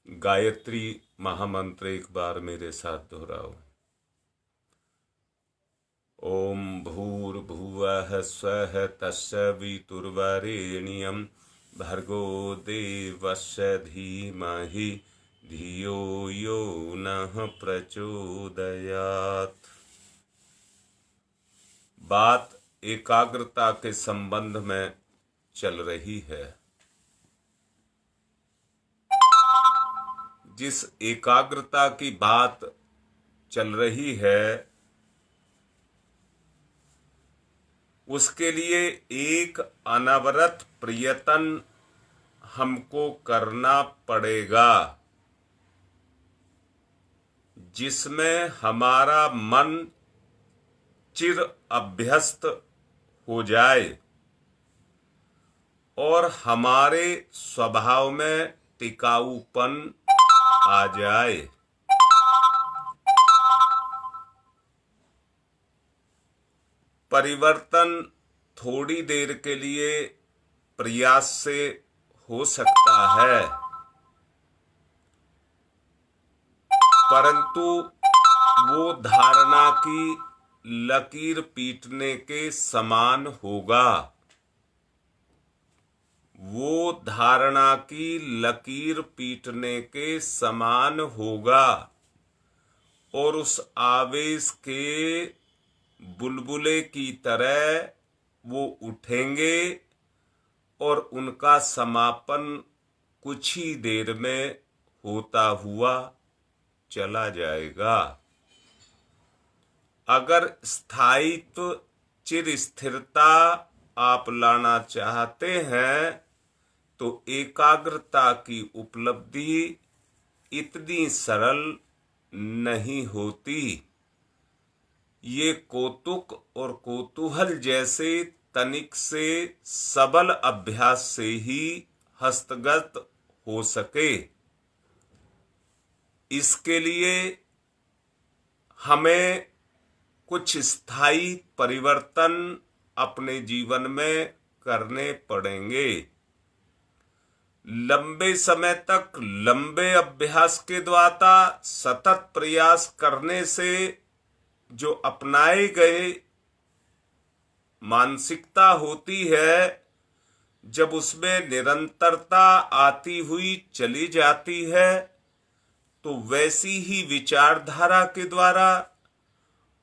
गायत्री महामंत्र एक बार मेरे साथ दोहराओ। ओम भूर्भुवः स्वः तत्सवितुर्वरेण्यं भर्गो देवस्य धीमहि धियो यो नः प्रचोदयात्। बात एकाग्रता के संबंध में चल रही है। जिस एकाग्रता की बात चल रही है उसके लिए एक अनवरत प्रयत्न हमको करना पड़ेगा, जिसमें हमारा मन चिर अभ्यस्त हो जाए और हमारे स्वभाव में टिकाऊपन आ जाए। परिवर्तन थोड़ी देर के लिए प्रयास से हो सकता है, परंतु वो धारणा की लकीर पीटने के समान होगा। वो धारणा की लकीर पीटने के समान होगा और उस आवेश के बुलबुले की तरह वो उठेंगे और उनका समापन कुछ ही देर में होता हुआ चला जाएगा। अगर स्थायित्व चिर स्थिरता आप लाना चाहते हैं तो एकाग्रता की उपलब्धि इतनी सरल नहीं होती। ये कौतुक और कौतूहल जैसे तनिक से सबल अभ्यास से ही हस्तगत हो सके। इसके लिए हमें कुछ स्थायी परिवर्तन अपने जीवन में करने पड़ेंगे। लंबे समय तक लंबे अभ्यास के द्वारा सतत प्रयास करने से जो अपनाए गए मानसिकता होती है, जब उसमें निरंतरता आती हुई चली जाती है तो वैसी ही विचारधारा के द्वारा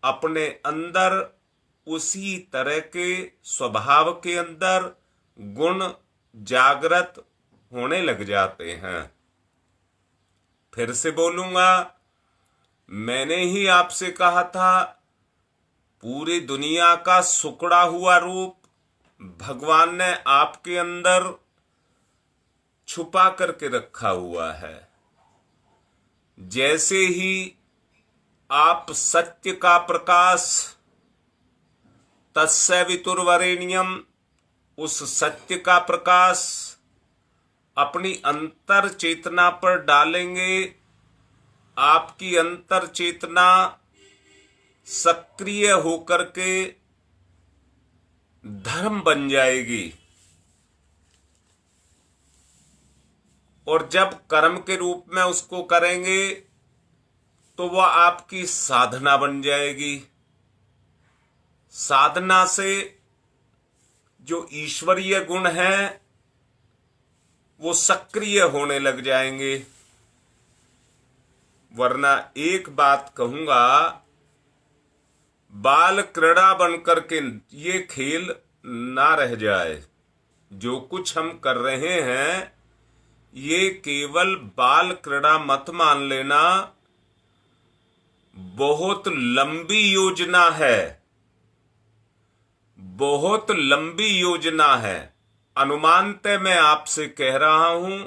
अपने अंदर उसी तरह के स्वभाव के अंदर गुण जागृत होने लग जाते हैं। फिर से बोलूंगा, मैंने ही आपसे कहा था पूरी दुनिया का सुकड़ा हुआ रूप भगवान ने आपके अंदर छुपा करके रखा हुआ है। जैसे ही आप सत्य का प्रकाश तत्सवितुर्वरेण्यम, उस सत्य का प्रकाश अपनी अंतर चेतना पर डालेंगे, आपकी अंतर चेतना सक्रिय होकर के धर्म बन जाएगी और जब कर्म के रूप में उसको करेंगे तो वह आपकी साधना बन जाएगी। साधना से जो ईश्वरीय गुण हैं वो सक्रिय होने लग जाएंगे। वरना एक बात कहूंगा, बाल क्रीड़ा बनकर के ये खेल ना रह जाए। जो कुछ हम कर रहे हैं ये केवल बाल क्रीड़ा मत मान लेना, बहुत लंबी योजना है, बहुत लंबी योजना है। अनुमानतः मैं आपसे कह रहा हूं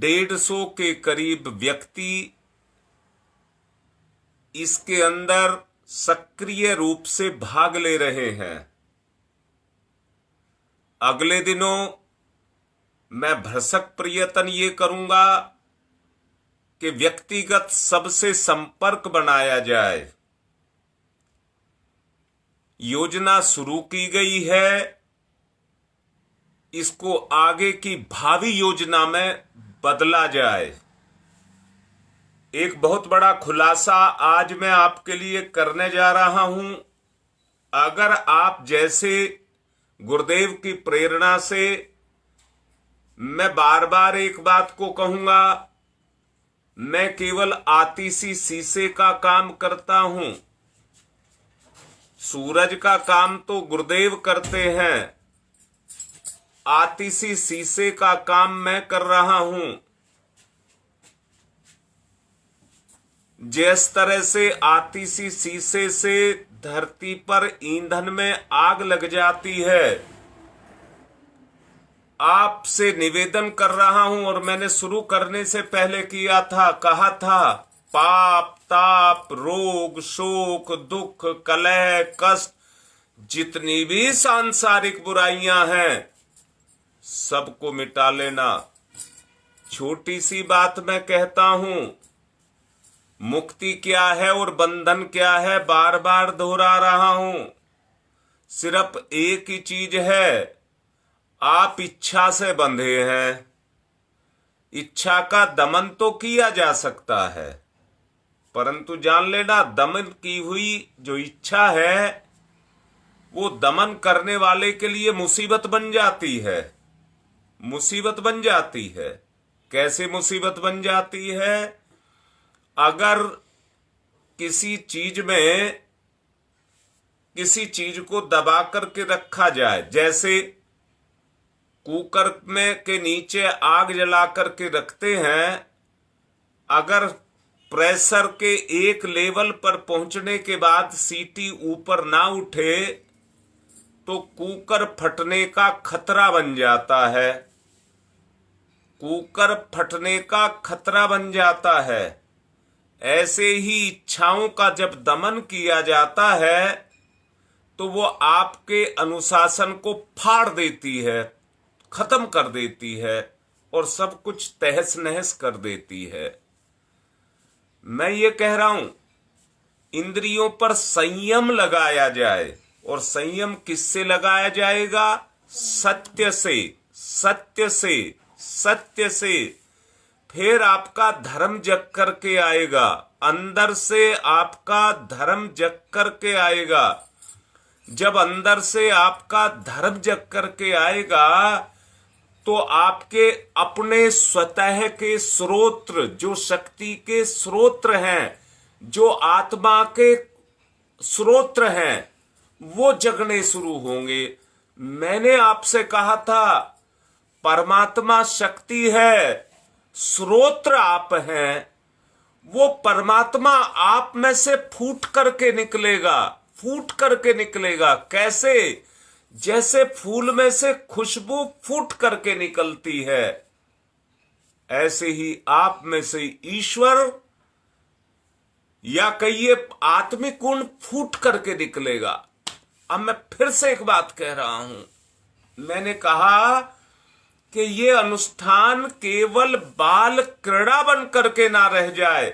150 के करीब व्यक्ति इसके अंदर सक्रिय रूप से भाग ले रहे हैं। अगले दिनों मैं भरसक प्रयत्न ये करूंगा कि व्यक्तिगत सबसे संपर्क बनाया जाए। योजना शुरू की गई है, इसको आगे की भावी योजना में बदला जाए। एक बहुत बड़ा खुलासा आज मैं आपके लिए करने जा रहा हूं। अगर आप जैसे गुरुदेव की प्रेरणा से, मैं बार बार एक बात को कहूंगा, मैं केवल आतिशी शीशे का काम करता हूं, सूरज का काम तो गुरुदेव करते हैं, आतिशी शीशे का काम मैं कर रहा हूं। जिस तरह से आतिशी शीशे से धरती पर ईंधन में आग लग जाती है, आपसे निवेदन कर रहा हूं, और मैंने शुरू करने से पहले किया था, कहा था, पाप ताप रोग शोक दुख कलह कष्ट जितनी भी सांसारिक बुराइयां हैं सबको मिटा लेना। छोटी सी बात मैं कहता हूं, मुक्ति क्या है और बंधन क्या है बार बार दोहरा रहा हूं। सिर्फ एक ही चीज है, आप इच्छा से बंधे हैं। इच्छा का दमन तो किया जा सकता है, परंतु जान लेना, दमन की हुई जो इच्छा है वो दमन करने वाले के लिए मुसीबत बन जाती है। मुसीबत बन जाती है। कैसे मुसीबत बन जाती है? अगर किसी चीज में किसी चीज को दबा करके रखा जाए, जैसे कुकर में के नीचे आग जला करके रखते हैं, अगर प्रेशर के एक लेवल पर पहुंचने के बाद सीटी ऊपर ना उठे तो कुकर फटने का खतरा बन जाता है। कुकर फटने का खतरा बन जाता है। ऐसे ही इच्छाओं का जब दमन किया जाता है तो वो आपके अनुशासन को फाड़ देती है, खत्म कर देती है और सब कुछ तहस नहस कर देती है। मैं ये कह रहा हूं, इंद्रियों पर संयम लगाया जाए। और संयम किससे लगाया जाएगा? सत्य से, सत्य से, सत्य से। फिर आपका धर्म जग करके आएगा, अंदर से आपका धर्म जग करके आएगा। जब अंदर से आपका धर्म जग करके आएगा तो आपके अपने स्वतः के स्रोत्र, जो शक्ति के स्रोत्र हैं, जो आत्मा के स्रोत्र हैं, वो जगने शुरू होंगे। मैंने आपसे कहा था, परमात्मा शक्ति है, स्रोत्र आप हैं। वो परमात्मा आप में से फूट करके निकलेगा, फूट करके निकलेगा। कैसे? जैसे फूल में से खुशबू फूट करके निकलती है, ऐसे ही आप में से ईश्वर या कहिए आत्मिक गुण फूट करके निकलेगा। अब मैं फिर से एक बात कह रहा हूं, मैंने कहा कि ये अनुष्ठान केवल बाल क्रीड़ा बन करके ना रह जाए।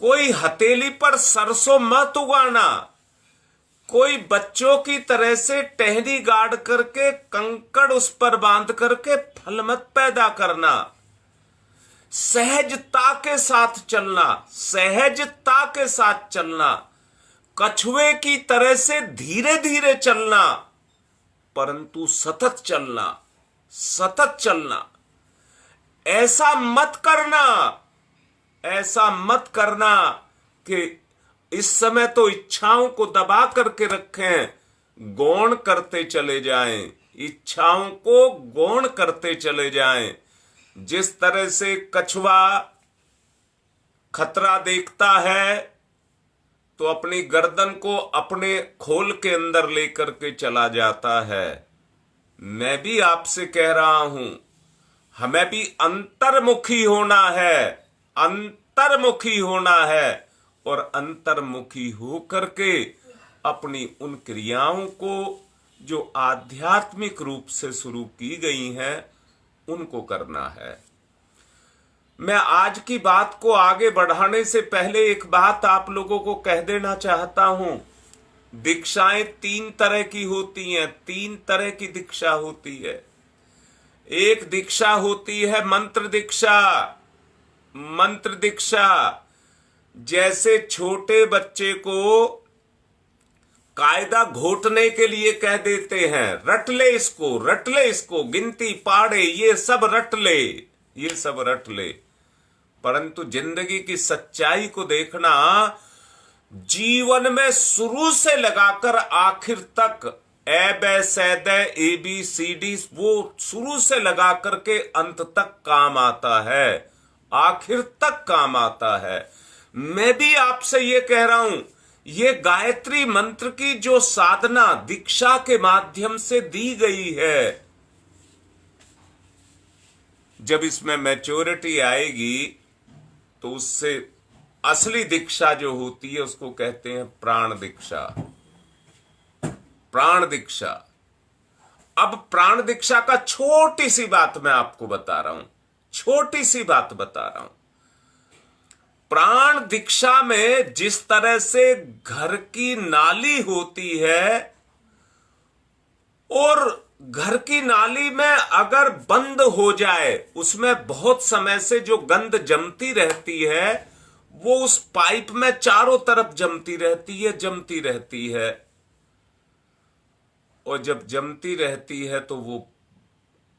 कोई हथेली पर सरसों मत उगाना, कोई बच्चों की तरह से टहनी गाड़ करके कंकड़ उस पर बांध करके फल मत पैदा करना। सहजता के साथ चलना, सहजता के साथ चलना, कछुए की तरह से धीरे धीरे चलना, परंतु सतत चलना, सतत चलना। ऐसा मत करना, ऐसा मत करना कि इस समय तो इच्छाओं को दबा करके रखें, गौण करते चले जाएं, इच्छाओं को गौण करते चले जाएं। जिस तरह से कछुआ खतरा देखता है तो अपनी गर्दन को अपने खोल के अंदर लेकर के चला जाता है। मैं भी आपसे कह रहा हूं, हमें भी अंतर्मुखी होना है, अंतर्मुखी होना है, और अंतर्मुखी हो करके अपनी उन क्रियाओं को जो आध्यात्मिक रूप से शुरू की गई हैं उनको करना है। मैं आज की बात को आगे बढ़ाने से पहले एक बात आप लोगों को कह देना चाहता हूं। दीक्षाएं 3 तरह की होती हैं, 3 तरह की दीक्षा होती है। एक दीक्षा होती है मंत्र दीक्षा। मंत्र दीक्षा, जैसे छोटे बच्चे को कायदा घोटने के लिए कह देते हैं, रट ले इसको, रट ले इसको, गिनती पाड़े ये सब रट ले, ये सब रट ले। परंतु जिंदगी की सच्चाई को देखना, जीवन में शुरू से लगाकर आखिर तक ए बे सैद ए बी सी डी, वो शुरू से लगा करके अंत तक काम आता है, आखिर तक काम आता है। मैं भी आपसे ये कह रहा हूं, ये गायत्री मंत्र की जो साधना दीक्षा के माध्यम से दी गई है, जब इसमें मैच्योरिटी आएगी तो उससे असली दीक्षा जो होती है उसको कहते हैं प्राण दीक्षा। प्राण दीक्षा। अब प्राण दीक्षा का छोटी सी बात मैं आपको बता रहा हूं, छोटी सी बात बता रहा हूं। प्राण दीक्षा में जिस तरह से घर की नाली होती है, और घर की नाली में अगर बंद हो जाए, उसमें बहुत समय से जो गंद जमती रहती है, वो उस पाइप में चारों तरफ जमती रहती है, जमती रहती है। और जब जमती रहती है तो वो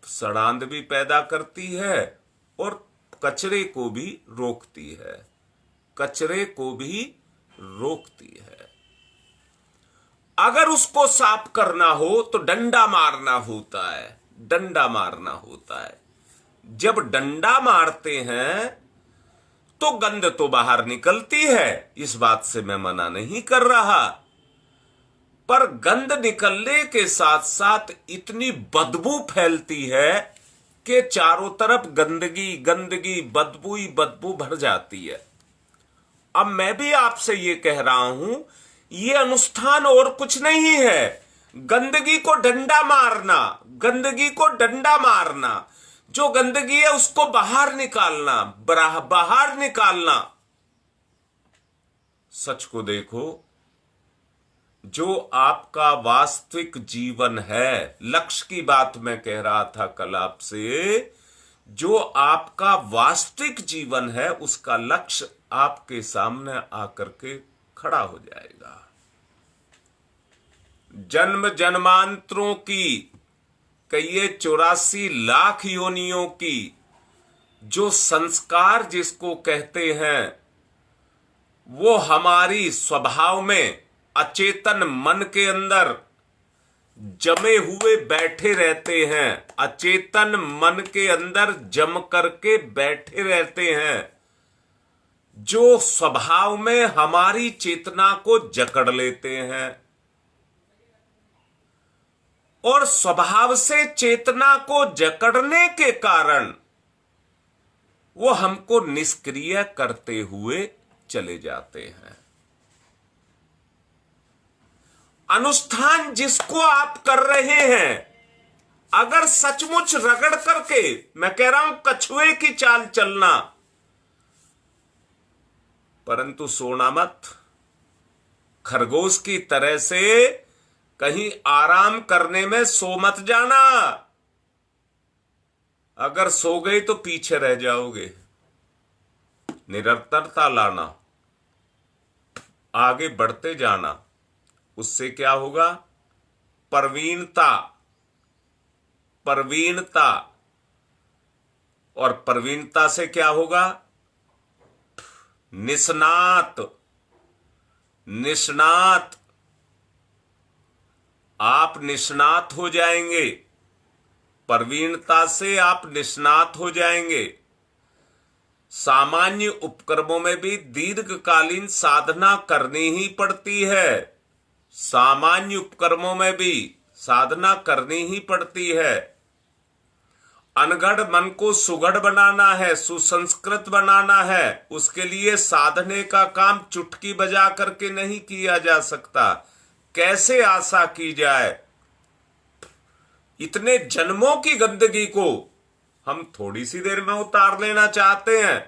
सड़ांध भी पैदा करती है और कचरे को भी रोकती है, कचरे को भी रोकती है। अगर उसको साफ करना हो तो डंडा मारना होता है, डंडा मारना होता है। जब डंडा मारते हैं तो गंद तो बाहर निकलती है, इस बात से मैं मना नहीं कर रहा, पर गंद निकलने के साथ साथ इतनी बदबू फैलती है कि चारों तरफ गंदगी गंदगी, बदबू ही बदबू भर जाती है। अब मैं भी आपसे ये कह रहा हूं, ये अनुष्ठान और कुछ नहीं है, गंदगी को डंडा मारना, गंदगी को डंडा मारना, जो गंदगी है उसको बाहर निकालना, बाहर निकालना। सच को देखो, जो आपका वास्तविक जीवन है, लक्ष्य की बात मैं कह रहा था कल आपसे, जो आपका वास्तविक जीवन है उसका लक्ष्य आपके सामने आकर के खड़ा हो जाएगा। जन्म जन्मांतरों की, कई 84 लाख योनियों की जो संस्कार जिसको कहते हैं, वो हमारी स्वभाव में अचेतन मन के अंदर जमे हुए बैठे रहते हैं, अचेतन मन के अंदर जम करके बैठे रहते हैं, जो स्वभाव में हमारी चेतना को जकड़ लेते हैं। और स्वभाव से चेतना को जकड़ने के कारण वो हमको निष्क्रिय करते हुए चले जाते हैं। अनुष्ठान जिसको आप कर रहे हैं, अगर सचमुच रगड़ करके, मैं कह रहा हूं कछुए की चाल चलना, परंतु सोना मत, खरगोश की तरह से कहीं आराम करने में सो मत जाना। अगर सो गए तो पीछे रह जाओगे। निरंतरता लाना, आगे बढ़ते जाना, उससे क्या होगा? प्रवीणता, प्रवीणता, और प्रवीणता से क्या होगा? निष्णात, निष्णात। आप निष्णात हो जाएंगे, प्रवीणता से आप निष्णात हो जाएंगे। सामान्य उपक्रमों में भी दीर्घकालीन साधना करनी ही पड़ती है, सामान्य उपक्रमों में भी साधना करनी ही पड़ती है। अनगढ़ मन को सुगढ़ बनाना है, सुसंस्कृत बनाना है, उसके लिए साधने का काम चुटकी बजा करके नहीं किया जा सकता। कैसे आशा की जाए? इतने जन्मों की गंदगी को हम थोड़ी सी देर में उतार लेना चाहते हैं,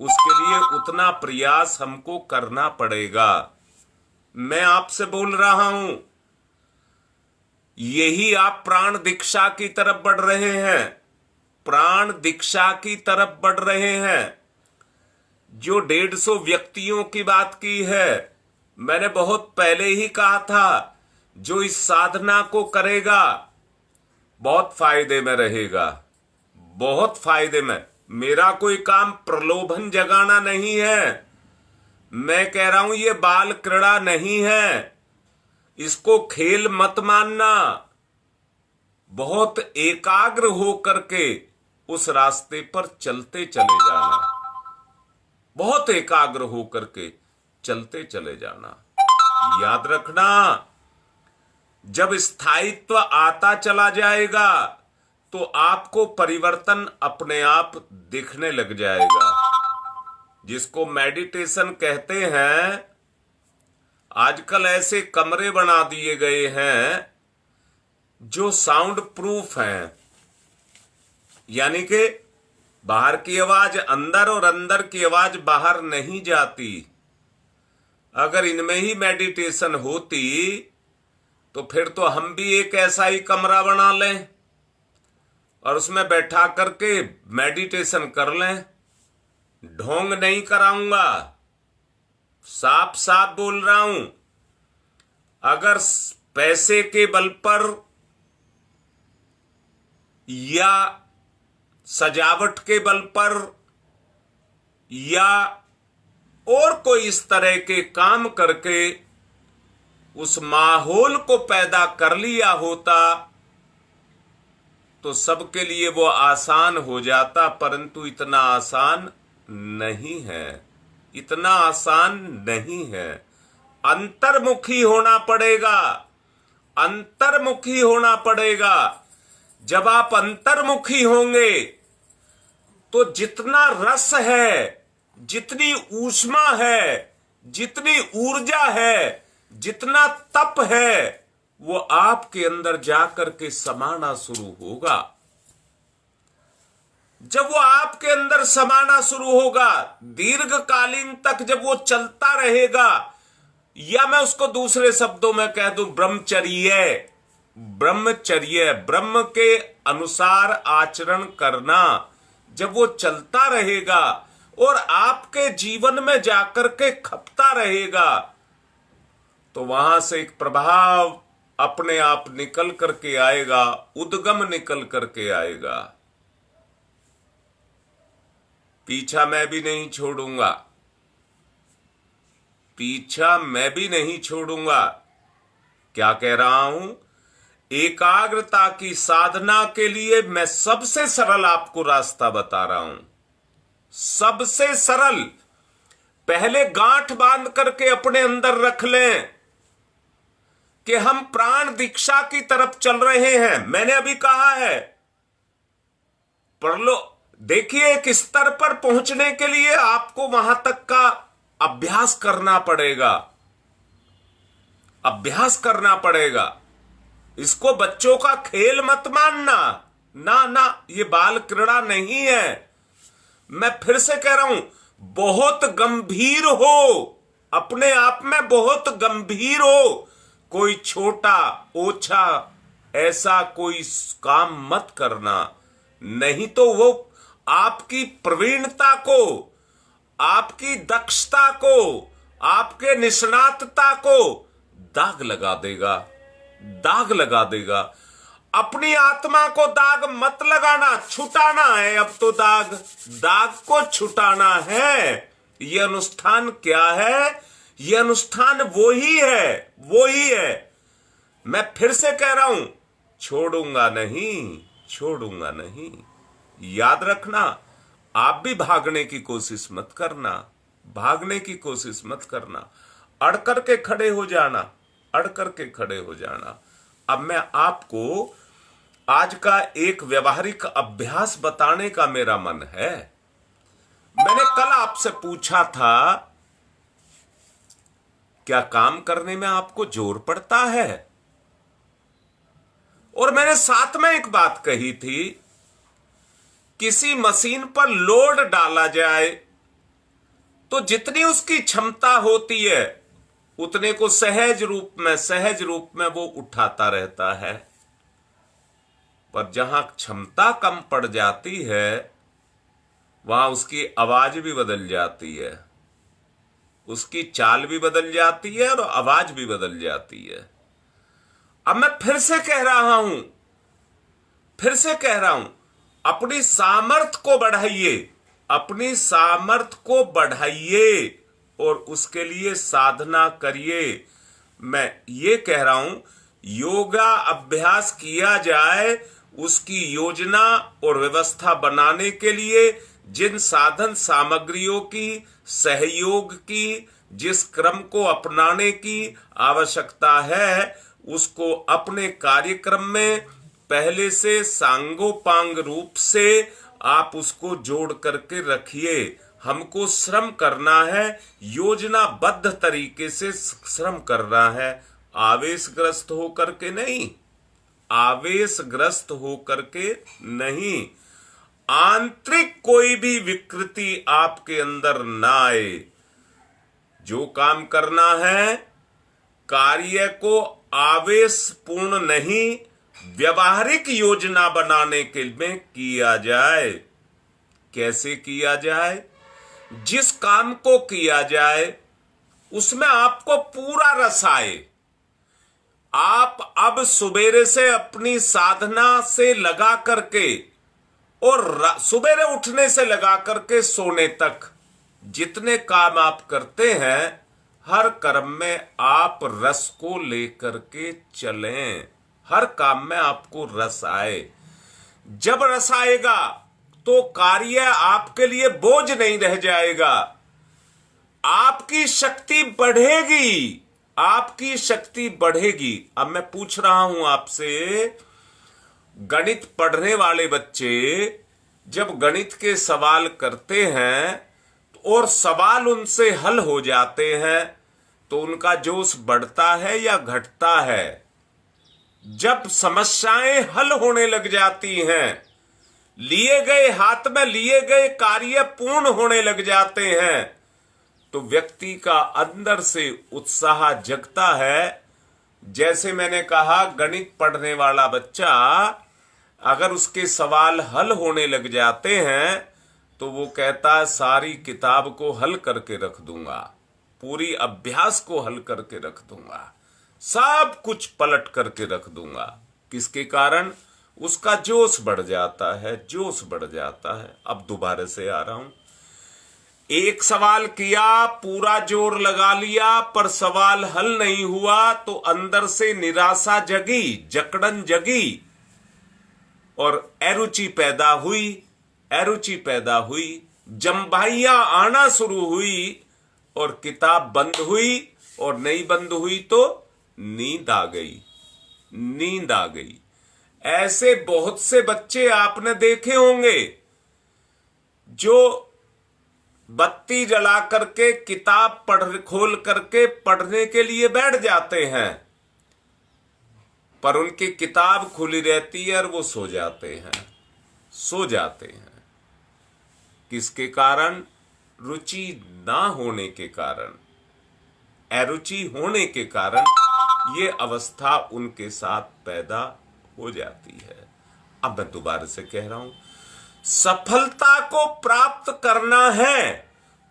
उसके लिए उतना प्रयास हमको करना पड़ेगा। मैं आपसे बोल रहा हूं, यही आप प्राण दीक्षा की तरफ बढ़ रहे हैं। प्राण दीक्षा की तरफ बढ़ रहे हैं। जो 150 व्यक्तियों की बात की है, मैंने बहुत पहले ही कहा था, जो इस साधना को करेगा बहुत फायदे में रहेगा, बहुत फायदे में। मेरा कोई काम प्रलोभन जगाना नहीं है। मैं कह रहा हूं ये बाल क्रीड़ा नहीं है, इसको खेल मत मानना। बहुत एकाग्र हो करके उस रास्ते पर चलते चले जाना, बहुत एकाग्र हो करके चलते चले जाना। याद रखना, जब स्थायित्व आता चला जाएगा तो आपको परिवर्तन अपने आप दिखने लग जाएगा। जिसको मेडिटेशन कहते हैं, आजकल ऐसे कमरे बना दिए गए हैं जो साउंड प्रूफ हैं, यानी कि बाहर की आवाज अंदर और अंदर की आवाज बाहर नहीं जाती। अगर इनमें ही मेडिटेशन होती तो फिर तो हम भी एक ऐसा ही कमरा बना लें और उसमें बैठा करके मेडिटेशन कर लें। ढोंग नहीं कराऊंगा, साफ साफ बोल रहा हूं। अगर पैसे के बल पर या सजावट के बल पर या और कोई इस तरह के काम करके उस माहौल को पैदा कर लिया होता तो सबके लिए वो आसान हो जाता, परंतु इतना आसान नहीं है, इतना आसान नहीं है। अंतर्मुखी होना पड़ेगा, अंतर्मुखी होना पड़ेगा। जब आप अंतर्मुखी होंगे तो जितना रस है, जितनी ऊष्मा है, जितनी ऊर्जा है, जितना तप है, वो आपके अंदर जाकर के समाना शुरू होगा। जब वो आपके अंदर समाना शुरू होगा, दीर्घकालीन तक जब वो चलता रहेगा, या मैं उसको दूसरे शब्दों में कह दूं ब्रह्मचर्य, ब्रह्मचर्य, ब्रह्म के अनुसार आचरण करना, जब वो चलता रहेगा और आपके जीवन में जाकर के खपता रहेगा, तो वहां से एक प्रभाव अपने आप निकल करके आएगा, उद्गम निकल करके आएगा। पीछा मैं भी नहीं छोड़ूंगा, पीछा मैं भी नहीं छोड़ूंगा। क्या कह रहा हूं? एकाग्रता की साधना के लिए मैं सबसे सरल आपको रास्ता बता रहा हूं, सबसे सरल। पहले गांठ बांध करके अपने अंदर रख लें कि हम प्राण दीक्षा की तरफ चल रहे हैं। मैंने अभी कहा है, देखिए, एक स्तर पर पहुंचने के लिए आपको वहां तक का अभ्यास करना पड़ेगा, अभ्यास करना पड़ेगा। इसको बच्चों का खेल मत मानना, ना ना, ये बाल क्रीड़ा नहीं है। मैं फिर से कह रहा हूं, बहुत गंभीर हो, अपने आप में बहुत गंभीर हो। कोई छोटा ओछा ऐसा कोई काम मत करना, नहीं तो वो आपकी प्रवीणता को, आपकी दक्षता को, आपके निष्णातता को दाग लगा देगा, दाग लगा देगा। अपनी आत्मा को दाग मत लगाना, छुटाना है अब तो दाग, दाग को छुटाना है। ये अनुष्ठान क्या है? ये अनुष्ठान वो ही है, वो ही है। मैं फिर से कह रहा हूं, छोड़ूंगा नहीं, छोड़ूंगा नहीं। याद रखना, आप भी भागने की कोशिश मत करना, भागने की कोशिश मत करना। अड़ करके खड़े हो जाना, अड़ करके खड़े हो जाना। अब मैं आपको आज का एक व्यवहारिक अभ्यास बताने का मेरा मन है। मैंने कल आपसे पूछा था, क्या काम करने में आपको जोर पड़ता है? और मैंने साथ में एक बात कही थी, किसी मशीन पर लोड डाला जाए तो जितनी उसकी क्षमता होती है उतने को सहज रूप में वो उठाता रहता है। पर जहां क्षमता कम पड़ जाती है वहां उसकी आवाज भी बदल जाती है, उसकी चाल भी बदल जाती है और आवाज भी बदल जाती है। अब मैं फिर से कह रहा हूं, अपनी सामर्थ को बढ़ाइए, अपनी सामर्थ को बढ़ाइए और उसके लिए साधना करिए। मैं ये कह रहा हूं, योगा अभ्यास किया जाए, उसकी योजना और व्यवस्था बनाने के लिए जिन साधन सामग्रियों की, सहयोग की, जिस क्रम को अपनाने की आवश्यकता है, उसको अपने कार्यक्रम में पहले से सांगोपांग रूप से आप उसको जोड़ करके रखिए। हमको श्रम करना है, योजनाबद्ध तरीके से श्रम करना है, आवेशग्रस्त होकर के नहीं, आवेशग्रस्त होकर के नहीं। आंतरिक कोई भी विकृति आपके अंदर ना आए। जो काम करना है, कार्य को आवेशपूर्ण नहीं, व्यवहारिक योजना बनाने के में किया जाए। कैसे किया जाए? जिस काम को किया जाए उसमें आपको पूरा रस आए। आप अब सुबेरे से अपनी साधना से लगा करके और सुबेरे उठने से लगा करके सोने तक जितने काम आप करते हैं, हर कर्म में आप रस को लेकर के चलें। हर काम में आपको रस आए। जब रस आएगा तो कार्य आपके लिए बोझ नहीं रह जाएगा, आपकी शक्ति बढ़ेगी, आपकी शक्ति बढ़ेगी। अब मैं पूछ रहा हूं आपसे, गणित पढ़ने वाले बच्चे जब गणित के सवाल करते हैं और सवाल उनसे हल हो जाते हैं तो उनका जोश बढ़ता है या घटता है? जब समस्याएं हल होने लग जाती हैं, लिए गए हाथ में लिए गए कार्य पूर्ण होने लग जाते हैं, तो व्यक्ति का अंदर से उत्साह जगता है। जैसे मैंने कहा, गणित पढ़ने वाला बच्चा अगर उसके सवाल हल होने लग जाते हैं तो वो कहता है सारी किताब को हल करके रख दूंगा, पूरी अभ्यास को हल करके रख दूंगा, सब कुछ पलट करके रख दूंगा। किसके कारण? उसका जोश बढ़ जाता है, जोश बढ़ जाता है। अब दोबारा से आ रहा हूं, एक सवाल किया, पूरा जोर लगा लिया, पर सवाल हल नहीं हुआ तो अंदर से निराशा जगी, जकड़न जगी और अरुचि पैदा हुई, अरुचि पैदा हुई, जम्भाइयां आना शुरू हुई और किताब बंद हुई, और नहीं बंद हुई तो नींद आ गई, नींद आ गई। ऐसे बहुत से बच्चे आपने देखे होंगे जो बत्ती जला करके किताब खोल करके पढ़ने के लिए बैठ जाते हैं, पर उनकी किताब खुली रहती है और वो सो जाते हैं, सो जाते हैं। किसके कारण? रुचि ना होने के कारण, अरुचि होने के कारण ये अवस्था उनके साथ पैदा हो जाती है। अब मैं दोबारा से कह रहा हूं, सफलता को प्राप्त करना है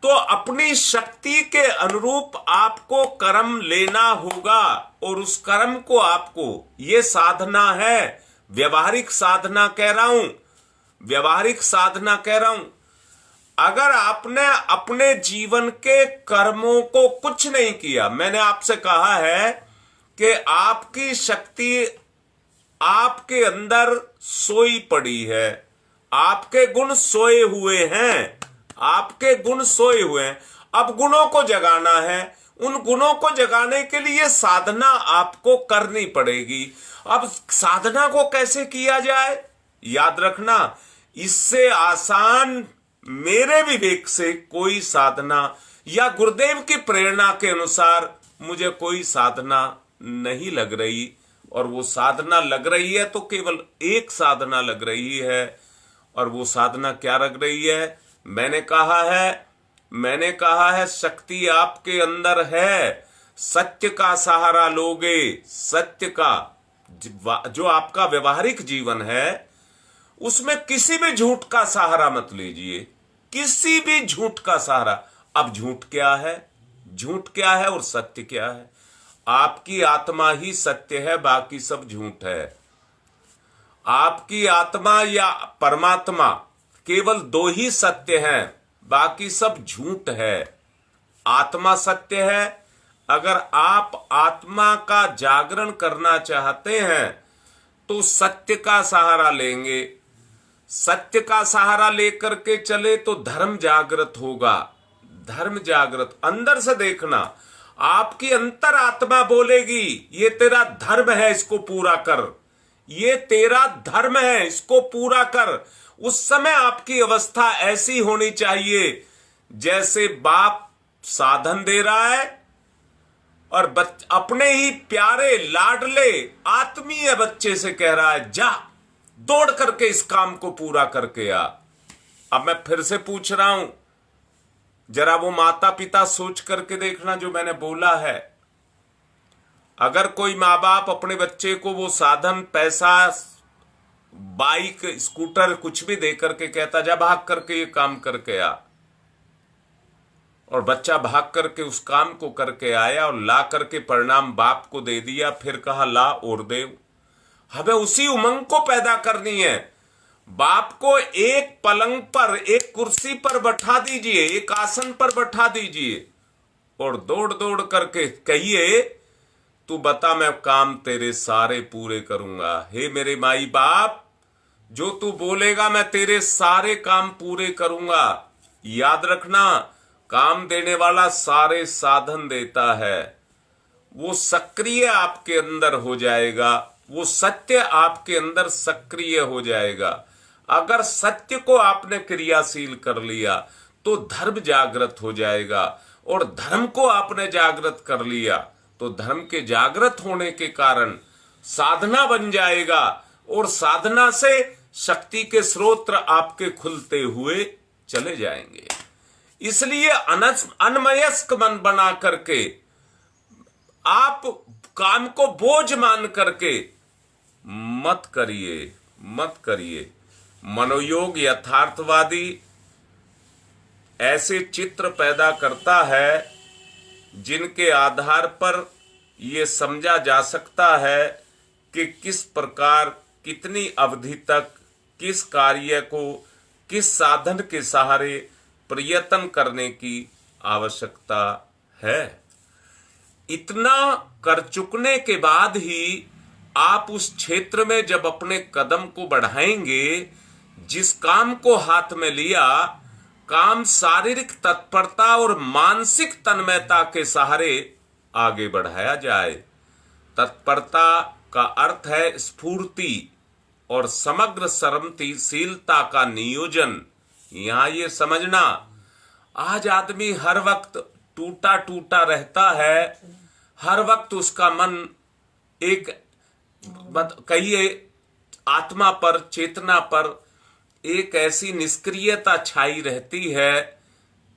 तो अपनी शक्ति के अनुरूप आपको कर्म लेना होगा, और उस कर्म को आपको, ये साधना है, व्यवहारिक साधना कह रहा हूं, व्यवहारिक साधना कह रहा हूं। अगर आपने अपने जीवन के कर्मों को कुछ नहीं किया, मैंने आपसे कहा है कि आपकी शक्ति आपके अंदर सोई पड़ी है, आपके गुण सोए हुए हैं, आपके गुण सोए हुए हैं। अब गुणों को जगाना है, उन गुणों को जगाने के लिए साधना आपको करनी पड़ेगी। अब साधना को कैसे किया जाए? याद रखना, इससे आसान मेरे विवेक से कोई साधना या गुरुदेव की प्रेरणा के अनुसार मुझे कोई साधना नहीं लग रही, और वो साधना लग रही है तो केवल एक साधना लग रही है। और वो साधना क्या लग रही है? मैंने कहा है शक्ति आपके अंदर है, सत्य का सहारा लोगे, सत्य का, जो आपका व्यवहारिक जीवन है उसमें किसी भी झूठ का सहारा मत लीजिए, किसी भी झूठ का सहारा। अब झूठ क्या है, झूठ क्या है और सत्य क्या है? आपकी आत्मा ही सत्य है, बाकी सब झूठ है। आपकी आत्मा या परमात्मा, केवल दो ही सत्य हैं, बाकी सब झूठ है। आत्मा सत्य है। अगर आप आत्मा का जागरण करना चाहते हैं तो सत्य का सहारा लेंगे। सत्य का सहारा लेकर के चले तो धर्म जागृत होगा। धर्म जागृत, अंदर से देखना, आपकी अंतर आत्मा बोलेगी ये तेरा धर्म है, इसको पूरा कर, ये तेरा धर्म है, इसको पूरा कर। उस समय आपकी अवस्था ऐसी होनी चाहिए जैसे बाप साधन दे रहा है और अपने ही प्यारे लाडले आत्मीय बच्चे से कह रहा है जा दौड़ करके इस काम को पूरा करके आ। अब मैं फिर से पूछ रहा हूं, जरा वो माता पिता सोच करके देखना जो मैंने बोला है। अगर कोई माँ बाप अपने बच्चे को वो साधन, पैसा, बाइक, स्कूटर कुछ भी दे करके कहता जा भाग करके ये काम करके आ, और बच्चा भाग करके उस काम को करके आया और ला करके परिणाम बाप को दे दिया, फिर कहा ला और दे। हमें उसी उमंग को पैदा करनी है। बाप को एक पलंग पर, एक कुर्सी पर बैठा दीजिए, एक आसन पर बैठा दीजिए और दौड़ दौड़ करके कहिए तू बता मैं काम तेरे सारे पूरे करूंगा। हे मेरे माई बाप, जो तू बोलेगा मैं तेरे सारे काम पूरे करूंगा। याद रखना, काम देने वाला सारे साधन देता है। वो सक्रिय आपके अंदर हो जाएगा, वो सत्य आपके अंदर सक्रिय हो जाएगा। अगर सत्य को आपने क्रियाशील कर लिया तो धर्म जागृत हो जाएगा, और धर्म को आपने जागृत कर लिया तो धर्म के जागृत होने के कारण साधना बन जाएगा, और साधना से शक्ति के स्रोत आपके खुलते हुए चले जाएंगे। इसलिए अनमयस्क मन बना करके, आप काम को बोझ मान करके मत करिए, मत करिए। मनोयोग यथार्थवादी ऐसे चित्र पैदा करता है जिनके आधार पर यह समझा जा सकता है कि किस प्रकार, कितनी अवधि तक, किस कार्य को किस साधन के सहारे प्रयत्न करने की आवश्यकता है। इतना कर चुकने के बाद ही आप उस क्षेत्र में जब अपने कदम को बढ़ाएंगे, जिस काम को हाथ में लिया, काम शारीरिक तत्परता और मानसिक तन्मयता के सहारे आगे बढ़ाया जाए। तत्परता का अर्थ है स्फूर्ति और समग्र संरमशीलता का नियोजन। यहां ये समझना, आज आदमी हर वक्त टूटा टूटा रहता है, हर वक्त उसका मन एक कहिए आत्मा पर, चेतना पर एक ऐसी निष्क्रियता छाई रहती है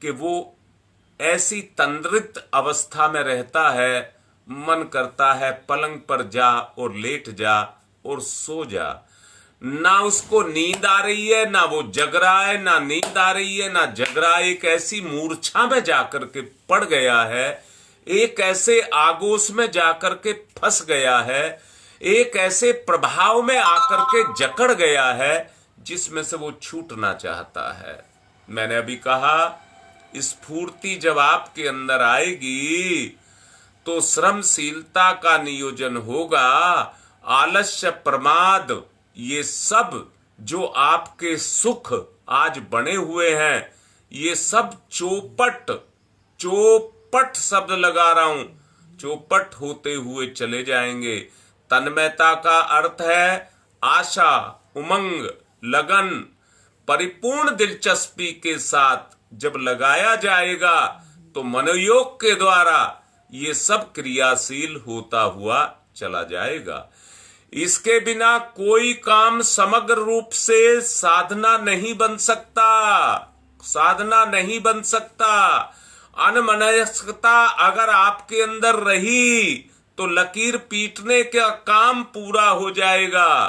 कि वो ऐसी तंद्रित अवस्था में रहता है, मन करता है पलंग पर जा और लेट जा और सो जा। ना उसको नींद आ रही है, ना वो जग रहा है, ना नींद आ रही है, ना जग रहा है। एक ऐसी मूर्छा में जाकर के पड़ गया है, एक ऐसे आगोश में जाकर के फंस गया है, एक ऐसे प्रभाव में आकर के जकड़ गया है जिसमें से वो छूटना चाहता है। मैंने अभी कहा, स्फूर्ति जब आपके अंदर आएगी तो श्रमशीलता का नियोजन होगा। आलस्य, प्रमाद, ये सब जो आपके सुख आज बने हुए हैं, ये सब चौपट, चौपट शब्द लगा रहा हूं, चौपट होते हुए चले जाएंगे। तन्मयता का अर्थ है आशा, उमंग, लगन, परिपूर्ण दिलचस्पी के साथ जब लगाया जाएगा तो मनोयोग के द्वारा ये सब क्रियाशील होता हुआ चला जाएगा। इसके बिना कोई काम समग्र रूप से साधना नहीं बन सकता, साधना नहीं बन सकता। अनमनस्कता अगर आपके अंदर रही तो लकीर पीटने का काम पूरा हो जाएगा।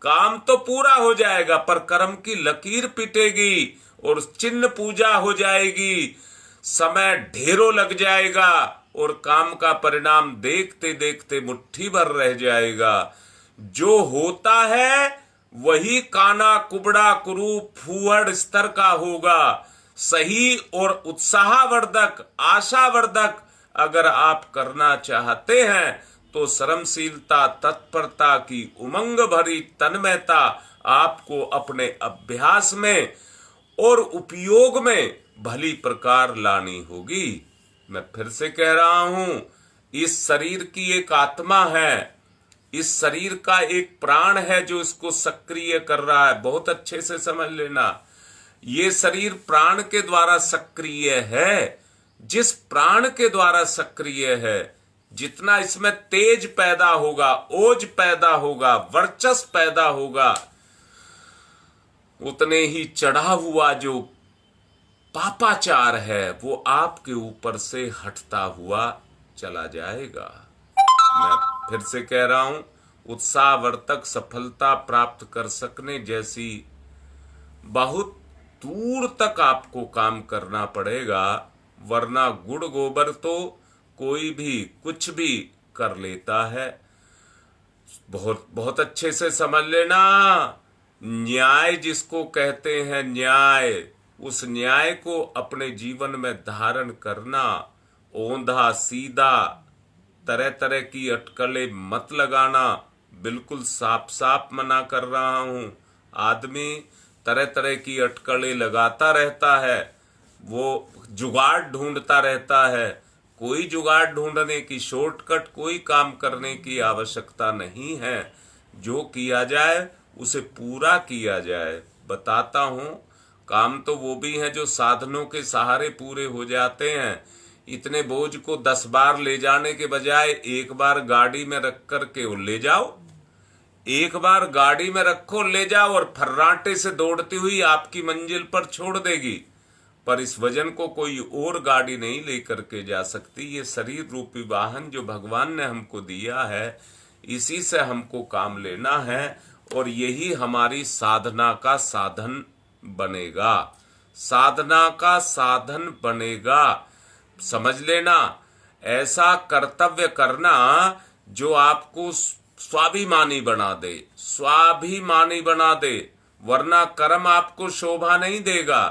काम तो पूरा हो जाएगा पर कर्म की लकीर पिटेगी और चिन्ह पूजा हो जाएगी, समय ढेरों लग जाएगा और काम का परिणाम देखते देखते मुट्ठी भर रह जाएगा। जो होता है वही काना कुबड़ा कुरूप फूहड़ स्तर का होगा। सही और उत्साहवर्धक आशावर्धक अगर आप करना चाहते हैं तो श्रमशीलता तत्परता की उमंग भरी तन्मयता आपको अपने अभ्यास में और उपयोग में भली प्रकार लानी होगी। मैं फिर से कह रहा हूं, इस शरीर की एक आत्मा है, इस शरीर का एक प्राण है जो इसको सक्रिय कर रहा है। बहुत अच्छे से समझ लेना, ये शरीर प्राण के द्वारा सक्रिय है। जिस प्राण के द्वारा सक्रिय है, जितना इसमें तेज पैदा होगा, ओज पैदा होगा, वर्चस्व पैदा होगा, उतने ही चढ़ा हुआ जो पापाचार है वो आपके ऊपर से हटता हुआ चला जाएगा। मैं फिर से कह रहा हूं, उत्साहवर्धक सफलता प्राप्त कर सकने जैसी बहुत दूर तक आपको काम करना पड़ेगा, वरना गुड़ गोबर तो कोई भी कुछ भी कर लेता है। बहुत बहुत अच्छे से समझ लेना, न्याय जिसको कहते हैं न्याय, उस न्याय को अपने जीवन में धारण करना, औंधा सीधा तरह तरह की अटकलें मत लगाना, बिल्कुल साफ साफ मना कर रहा हूं। आदमी तरह तरह की अटकलें लगाता रहता है, वो जुगाड़ ढूंढता रहता है। कोई जुगाड़ ढूंढने की, शॉर्टकट कोई काम करने की आवश्यकता नहीं है। जो किया जाए उसे पूरा किया जाए। बताता हूं, काम तो वो भी हैं जो साधनों के सहारे पूरे हो जाते हैं। इतने बोझ को 10 बार ले जाने के बजाय एक बार गाड़ी में रख कर के ले जाओ, एक बार गाड़ी में रखो, ले जाओ और फर्राटे से दौड़ती हुई आपकी मंजिल पर छोड़ देगी। पर इस वजन को कोई और गाड़ी नहीं लेकर के जा सकती। ये शरीर रूपी वाहन जो भगवान ने हमको दिया है, इसी से हमको काम लेना है और यही हमारी साधना का साधन बनेगा। साधना का साधन बनेगा। समझ लेना, ऐसा कर्तव्य करना जो आपको स्वाभिमानी बना दे, स्वाभिमानी बना दे, वरना कर्म आपको शोभा नहीं देगा।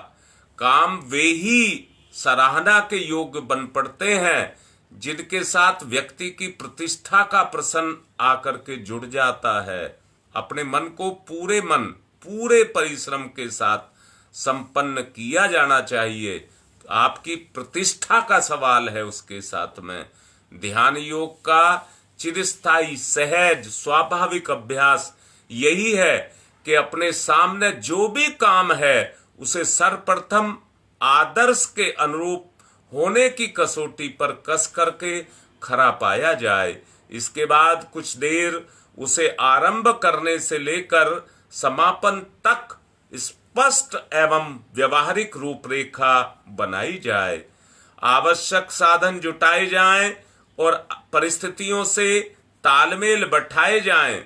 काम वे ही सराहना के योग्य बन पड़ते हैं जिनके साथ व्यक्ति की प्रतिष्ठा का प्रश्न आकर के जुड़ जाता है। अपने मन को पूरे मन, पूरे परिश्रम के साथ संपन्न किया जाना चाहिए। आपकी प्रतिष्ठा का सवाल है उसके साथ में। ध्यान योग का चिरस्थायी सहज स्वाभाविक अभ्यास यही है कि अपने सामने जो भी काम है उसे सर्वप्रथम आदर्श के अनुरूप होने की कसौटी पर कस करके खरा पाया जाए। इसके बाद कुछ देर उसे आरंभ करने से लेकर समापन तक स्पष्ट एवं व्यवहारिक रूपरेखा बनाई जाए। आवश्यक साधन जुटाए जाएं और परिस्थितियों से तालमेल बैठाए जाएं।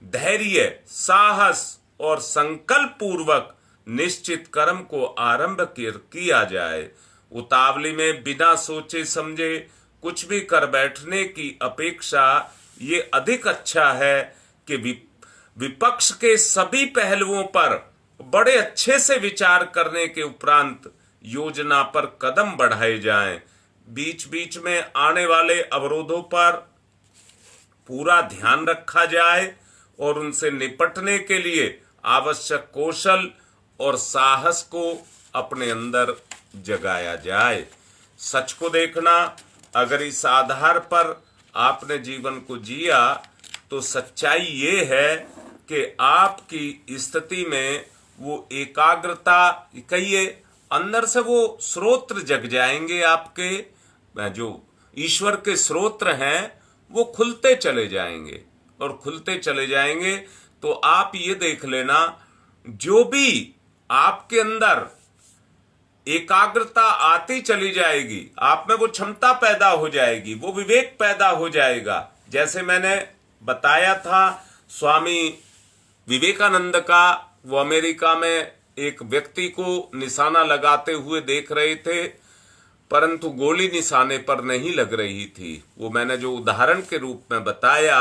धैर्य, साहस और संकल्प पूर्वक निश्चित कर्म को आरंभ किया जाए। उतावली में बिना सोचे समझे कुछ भी कर बैठने की अपेक्षा ये अधिक अच्छा है कि विपक्ष के सभी पहलुओं पर बड़े अच्छे से विचार करने के उपरांत योजना पर कदम बढ़ाए जाएं। बीच बीच में आने वाले अवरोधों पर पूरा ध्यान रखा जाए और उनसे निपटने के लिए आवश्यक कौशल और साहस को अपने अंदर जगाया जाए। सच को देखना, अगर इस आधार पर आपने जीवन को जिया तो सच्चाई ये है कि आपकी स्थिति में वो एकाग्रता, कहिए अंदर से वो स्रोत्र जग जाएंगे। आपके जो ईश्वर के स्रोत्र हैं वो खुलते चले जाएंगे और खुलते चले जाएंगे। तो आप ये देख लेना, जो भी आपके अंदर एकाग्रता आती चली जाएगी, आप में वो क्षमता पैदा हो जाएगी, वो विवेक पैदा हो जाएगा। जैसे मैंने बताया था, स्वामी विवेकानंद का, वो अमेरिका में एक व्यक्ति को निशाना लगाते हुए देख रहे थे, परंतु गोली निशाने पर नहीं लग रही थी। वो मैंने जो उदाहरण के रूप में बताया,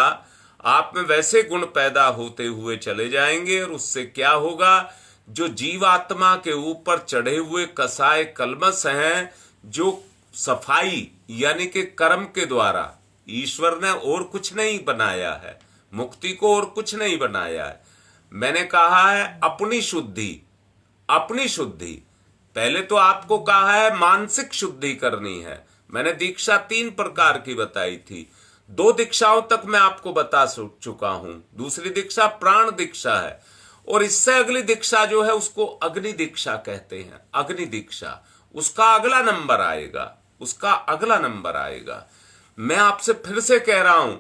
आप में वैसे गुण पैदा होते हुए चले जाएंगे, और उससे क्या होगा, जो जीवात्मा के ऊपर चढ़े हुए कसाय कलमस हैं, जो सफाई यानी कि कर्म के द्वारा, ईश्वर ने और कुछ नहीं बनाया है, मुक्ति को और कुछ नहीं बनाया है। मैंने कहा है अपनी शुद्धि, अपनी शुद्धि। पहले तो आपको कहा है मानसिक शुद्धि करनी है। मैंने दीक्षा 3 प्रकार की बताई थी। 2 दीक्षाओं तक मैं आपको बता चुका हूं। दूसरी दीक्षा प्राण दीक्षा है, और इससे अगली दीक्षा जो है उसको अग्नि दीक्षा कहते हैं। अग्नि दीक्षा, उसका अगला नंबर आएगा, उसका अगला नंबर आएगा। मैं आपसे फिर से कह रहा हूं,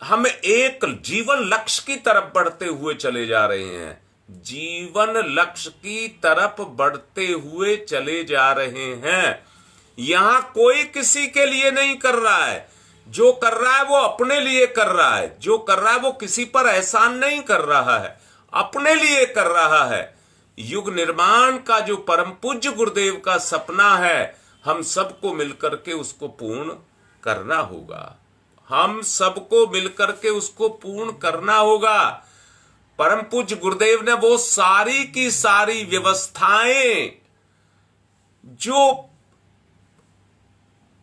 हम एक जीवन लक्ष्य की तरफ बढ़ते हुए चले जा रहे हैं। जीवन लक्ष्य की तरफ बढ़ते हुए चले जा रहे हैं। यहां कोई किसी के लिए नहीं कर रहा है। जो कर रहा है वो अपने लिए कर रहा है। जो कर रहा है वो किसी पर एहसान नहीं कर रहा है, अपने लिए कर रहा है। युग निर्माण का जो परम पूज्य गुरुदेव का सपना है, हम सबको मिलकर के उसको पूर्ण करना होगा। हम सबको मिलकर के उसको पूर्ण करना होगा। परम पूज्य गुरुदेव ने वो सारी की सारी व्यवस्थाएं जो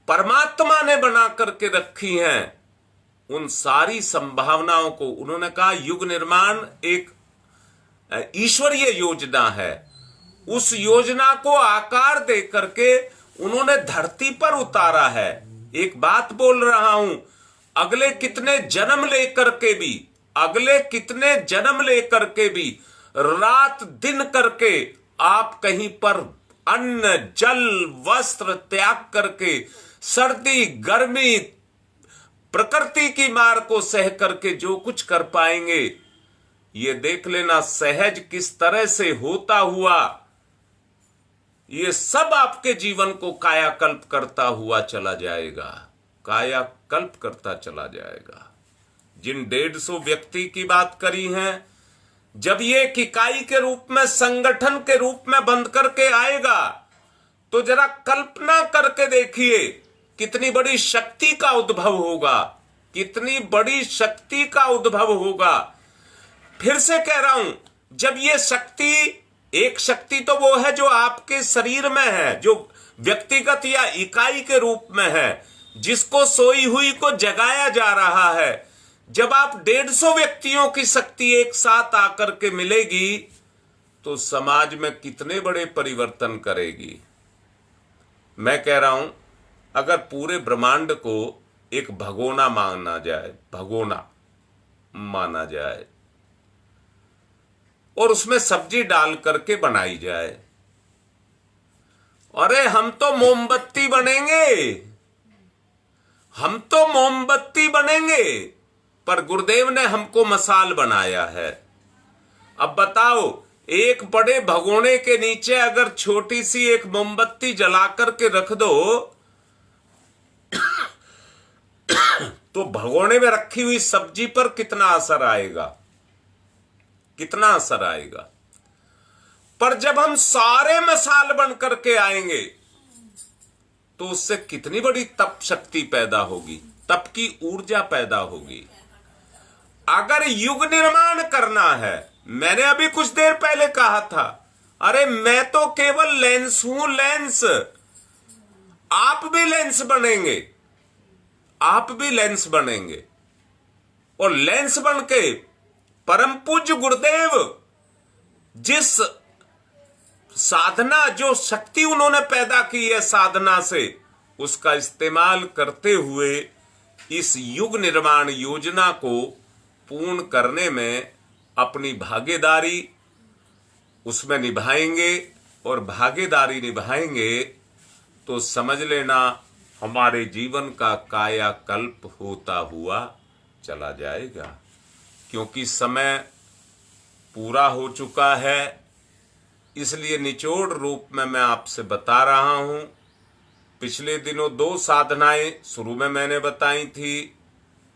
परमात्मा ने बना करके रखी हैं, उन सारी संभावनाओं को उन्होंने कहा युग निर्माण एक ईश्वरीय योजना है। उस योजना को आकार दे करके उन्होंने धरती पर उतारा है। एक बात बोल रहा हूं, अगले कितने जन्म लेकर के भी, अगले कितने जन्म लेकर के भी, रात दिन करके आप कहीं पर अन्न जल वस्त्र त्याग करके, सर्दी गर्मी प्रकृति की मार को सह करके जो कुछ कर पाएंगे, ये देख लेना सहज किस तरह से होता हुआ ये सब आपके जीवन को कायाकल्प करता हुआ चला जाएगा, कायाकल्प करता चला जाएगा। जिन 150 व्यक्ति की बात करी है, जब ये एक इकाई के रूप में, संगठन के रूप में बंद करके आएगा, तो जरा कल्पना करके देखिए कितनी बड़ी शक्ति का उद्भव होगा, कितनी बड़ी शक्ति का उद्भव होगा। फिर से कह रहा हूं, जब ये शक्ति, एक शक्ति तो वो है जो आपके शरीर में है, जो व्यक्तिगत या इकाई के रूप में है, जिसको सोई हुई को जगाया जा रहा है। जब आप 150 व्यक्तियों की शक्ति एक साथ आकर के मिलेगी, तो समाज में कितने बड़े परिवर्तन करेगी। मैं कह रहा हूं, अगर पूरे ब्रह्मांड को एक भगोना माना जाए, भगोना माना जाए, और उसमें सब्जी डाल करके बनाई जाए, अरे हम तो मोमबत्ती बनेंगे, हम तो मोमबत्ती बनेंगे, पर गुरुदेव ने हमको मसाल बनाया है। अब बताओ, एक बड़े भगोने के नीचे अगर छोटी सी एक मोमबत्ती जला करके रख दो, तो भगोने में रखी हुई सब्जी पर कितना असर आएगा, कितना असर आएगा। पर जब हम सारे मसाल बन करके आएंगे, तो उससे कितनी बड़ी तप शक्ति पैदा होगी, तप की ऊर्जा पैदा होगी। अगर युग निर्माण करना है, मैंने अभी कुछ देर पहले कहा था, अरे मैं तो केवल लेंस हूं, लेंस। आप भी लेंस बनेंगे, आप भी लेंस बनेंगे, और लेंस बन के परम पूज्य गुरुदेव जिस साधना, जो शक्ति उन्होंने पैदा की है साधना से, उसका इस्तेमाल करते हुए इस युग निर्माण योजना को पूर्ण करने में अपनी भागीदारी उसमें निभाएंगे। और भागीदारी निभाएंगे तो समझ लेना हमारे जीवन का कायाकल्प होता हुआ चला जाएगा। क्योंकि समय पूरा हो चुका है, इसलिए निचोड़ रूप में मैं आपसे बता रहा हूं। पिछले दिनों 2 साधनाएं शुरू में मैंने बताई थी।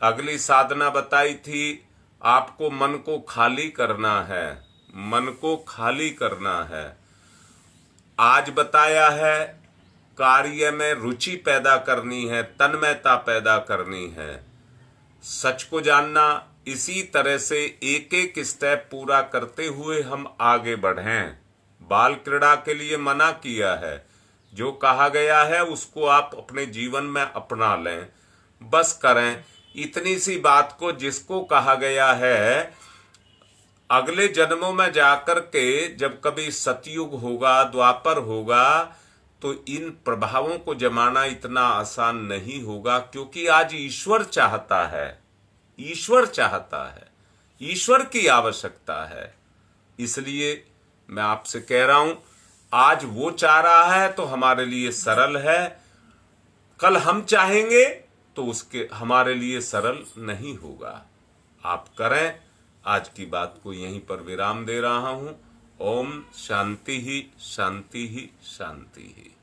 अगली साधना बताई थी, आपको मन को खाली करना है, मन को खाली करना है। आज बताया है कार्य में रुचि पैदा करनी है, तन्मयता पैदा करनी है, सच को जानना। इसी तरह से एक एक स्टेप पूरा करते हुए हम आगे बढ़ें। बाल क्रीड़ा के लिए मना किया है, जो कहा गया है उसको आप अपने जीवन में अपना लें, बस करें इतनी सी बात को। जिसको कहा गया है अगले जन्मों में जाकर के जब कभी सतयुग होगा, द्वापर होगा, तो इन प्रभावों को जमाना इतना आसान नहीं होगा, क्योंकि आज ईश्वर चाहता है, ईश्वर चाहता है, ईश्वर की आवश्यकता है। इसलिए मैं आपसे कह रहा हूं, आज वो चाह रहा है तो हमारे लिए सरल है, कल हम चाहेंगे तो उसके हमारे लिए सरल नहीं होगा। आप करें। आज की बात को यहीं पर विराम दे रहा हूं। ओम शांति ही शांति ही शांति ही।